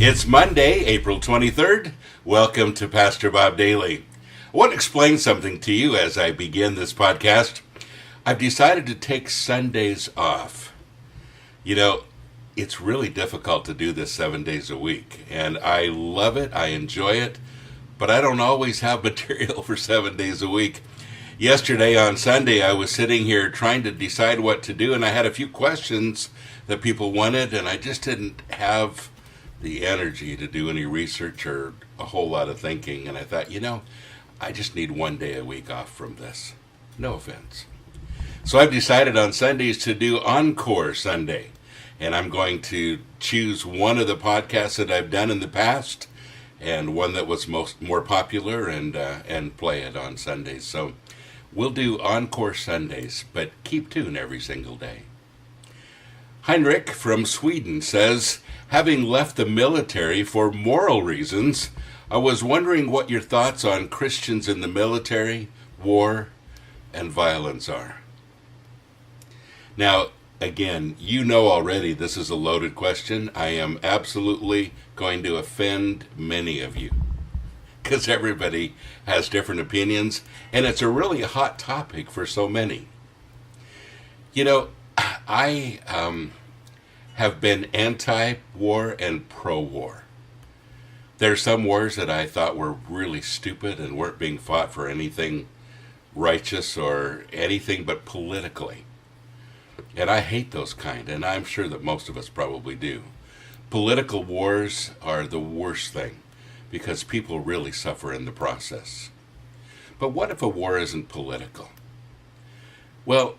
It's Monday, April 23rd. Welcome to Pastor Bob Daly. I want to explain something to you as I begin this podcast. I've decided to take Sundays off. You know, it's really difficult to do this 7 days a week, and I love it, I enjoy it, but I don't always have material for 7 days a week. Yesterday on Sunday, I was sitting here trying to decide what to do, and I had a few questions that people wanted, and I just didn't have the energy to do any research or a whole lot of thinking. And I thought, I just need 1 day a week off from this. No offense. So I've decided on Sundays to do Encore Sunday. And I'm going to choose one of the podcasts that I've done in the past and one that was more popular and play it on Sundays. So we'll do Encore Sundays, but keep tuned every single day. Heinrich from Sweden says, having left the military for moral reasons, I was wondering what your thoughts on Christians in the military, war, and violence are. Now, again, you know already this is a loaded question. I am absolutely going to offend many of you because everybody has different opinions, and it's a really hot topic for so many. I have been anti-war and pro-war. There are some wars that I thought were really stupid and weren't being fought for anything righteous or anything but politically. And I hate those kind, and I'm sure that most of us probably do. Political wars are the worst thing because people really suffer in the process. But what if a war isn't political? Well,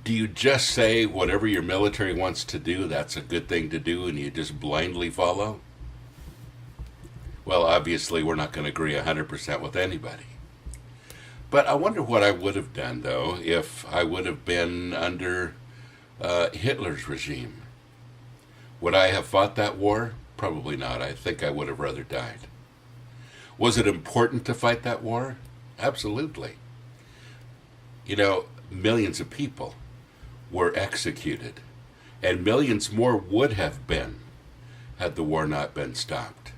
do you just say whatever your military wants to do, that's a good thing to do, and you just blindly follow? Well, obviously, we're not going to agree 100% with anybody. But I wonder what I would have done, though, if I would have been under Hitler's regime. Would I have fought that war? Probably not. I think I would have rather died. Was it important to fight that war? Absolutely. Millions of people were executed, and millions more would have been had the war not been stopped.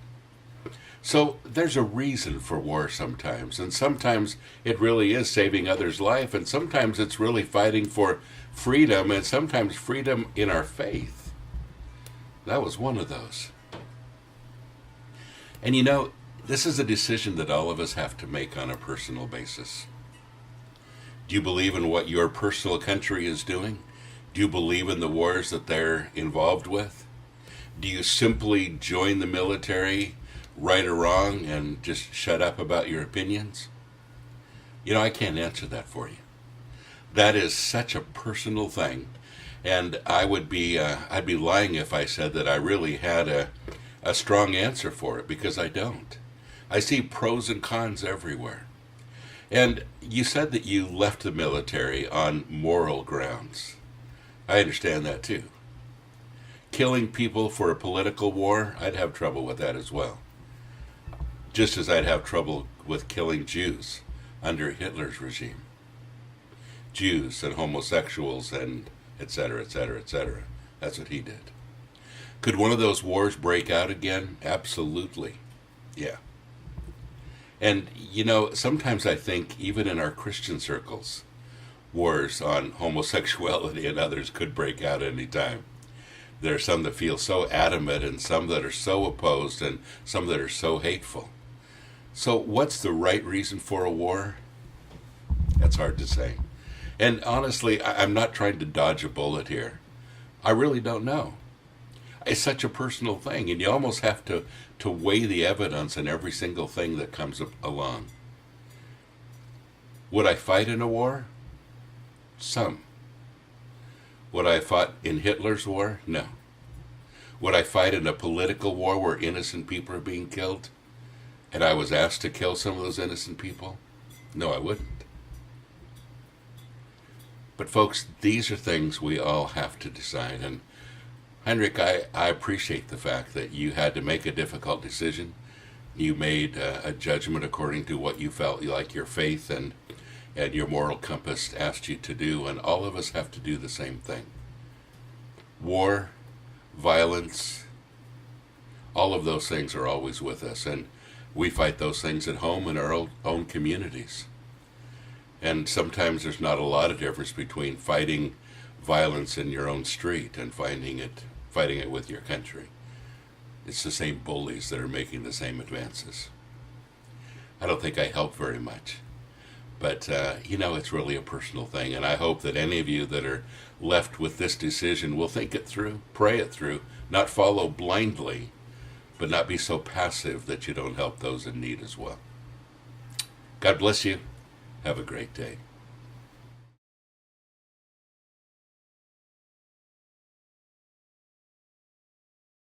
So there's a reason for war sometimes, and sometimes it really is saving others' life, and sometimes it's really fighting for freedom, and sometimes freedom in our faith. That was one of those. And this is a decision that all of us have to make on a personal basis. Do you believe in what your personal country is doing? Do you believe in the wars that they're involved with? Do you simply join the military, right or wrong, and just shut up about your opinions? I can't answer that for you. That is such a personal thing, and I'd be lying if I said that I really had a strong answer for it, because I don't. I see pros and cons everywhere. And you said that you left the military on moral grounds. I understand that too. Killing people for a political war, I'd have trouble with that as well. Just as I'd have trouble with killing Jews under Hitler's regime. Jews and homosexuals and et cetera, et cetera, et cetera. That's what he did. Could one of those wars break out again? Absolutely. Yeah. And, sometimes I think even in our Christian circles, wars on homosexuality and others could break out any time. There are some that feel so adamant and some that are so opposed and some that are so hateful. So what's the right reason for a war? That's hard to say. And honestly, I'm not trying to dodge a bullet here. I really don't know. It's such a personal thing, and you almost have to weigh the evidence in every single thing that comes along. Would I fight in a war? Some. Would I have fought in Hitler's war? No. Would I fight in a political war where innocent people are being killed, and I was asked to kill some of those innocent people? No, I wouldn't. But folks, these are things we all have to decide, and Heinrich, I appreciate the fact that you had to make a difficult decision. You made a judgment according to what you felt like your faith and your moral compass asked you to do, and all of us have to do the same thing. War, violence, All of those things are always with us, and we fight those things at home in our own communities. And sometimes there's not a lot of difference between fighting violence in your own street and fighting it with your country. It's the same bullies that are making the same advances. I don't think I help very much. But, it's really a personal thing. And I hope that any of you that are left with this decision will think it through, pray it through, not follow blindly, but not be so passive that you don't help those in need as well. God bless you. Have a great day.